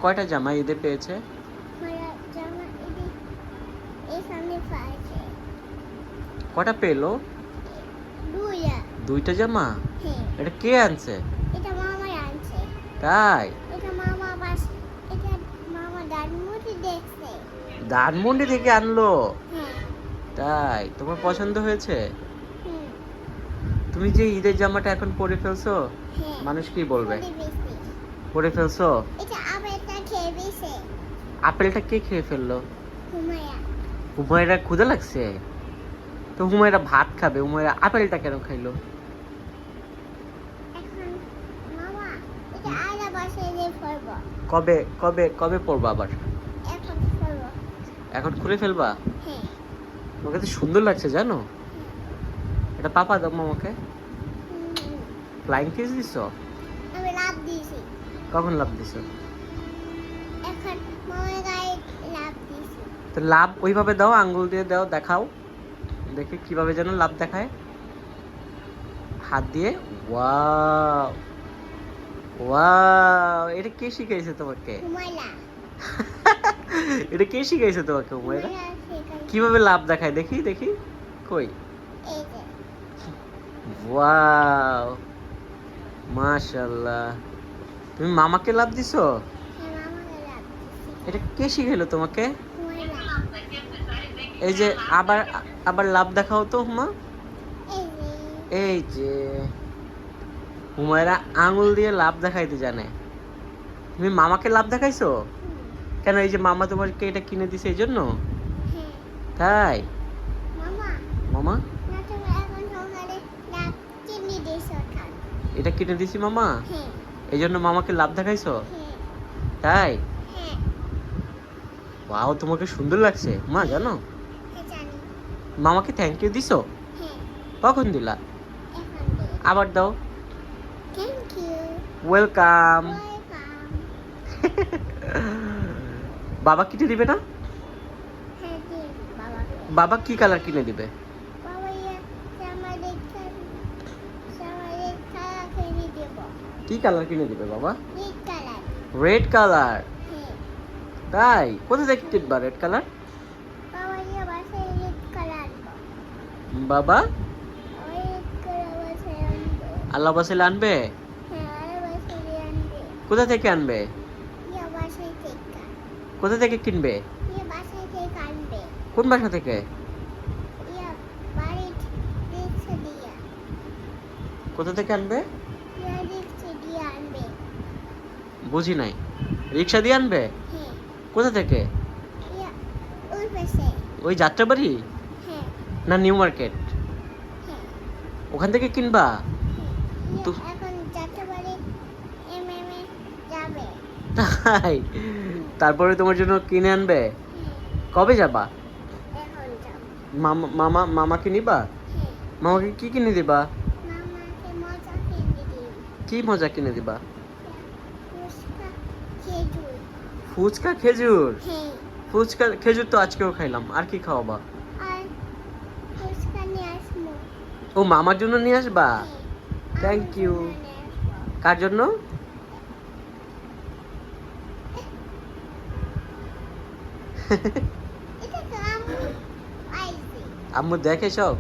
কয়টা জামা ঈদে পেয়েছে? কয়টা পেলো? দুইটা জামা? এটা কে আনছে? তাই? ধানমন্ডি থেকে আনলো? তাই? তোমার পছন্দ হয়েছে? তুমি যে ঈদের জামাটা এখন পরে ফেলছো, মানুষ কি বলবে? পরে ফেলছো? আপেলটা কে খেয়ে ফেললো? হুমায়রা ক্ষুধা লাগছে? তো হুমায়রা ভাত খাবে, হুমায়রা আপেলটা কেন খাইলো? কবে কবে কবে পড়বা আবার? এখন খুলে ফেলবা? তোমাকে তো সুন্দর লাগছে জানো। এটা পাপা দাও মামাকে। ফ্লাইং কিস দিছো? কখন লাভ দিছো? তো লাভ ওইভাবে দাও, আঙ্গুল দিয়ে দাও, দেখাও দেখি কিভাবে যেন লাভ দেখায়। হাত দিয়ে। ওয়াও ওয়াও, এটা কে শিখাইছে তোমাকে? এটা কে শিখাইছে তোমাকে হুমায়রা? কিভাবে লাভ দেখায় দেখি দেখি। কই? ওয়াও মাশাআল্লাহ। তুমি মামাকে লাভ দিছো? এটা কে শিখাইলো তোমাকে? এই যে আবার আবার লাভ দেখাও তো হুমা। এই যে হুমায়রা আঙুল দিয়ে লাভ দেখাইতে জানে। তুমি মামাকে লাভ দেখাইছো কেন? এই যে মামা তোমাকে এটা কিনে দিছে এই জন্য? তাই? মামা এটা কিনে দিছি মামা, এই জন্য মামাকে লাভ দেখাইছো? তাই? ওয়াও, তোমাকে সুন্দর লাগছে মা জানো। মামাকে থ্যাংক ইউ দিছো? কখন দিলা? আবার দাও। ওয়েলকাম। বাবা কিনে দিবে না? বাবা কি কালার কিনে দিবে? কি কালার কিনে দিবে বাবা? Red colour? তাই? কোথা থেকে কিনবা রেড কালার? বাবা আল্লাহ বাসাইলে আনবে? কোথা থেকে আনবে? কোথা থেকে কিনবে? কোন বাসা থেকে? কোথা থেকে আনবে? বুঝি নাই। রিক্সা দিয়ে আনবে? কোথা থেকে? ওই যাত্রাবাড়ি না নিউ মার্কেট? ওখান থেকে কিনবা? তাই? তারপরে তোমার জন্য কিনে আনবে? কবে যাবা? মামাকে নিবা? মামাকে কি কিনে দিবা? কি মজা কিনে দিবা? ফুচকা খেজুর? ফুচকা খেজুর তো আজকেও খাইলাম, আর কি খাওয়াবা? ও মামার জন্য নিয়ে আসবা? Thank you. কার জন্য? আম্মু দেখে সব?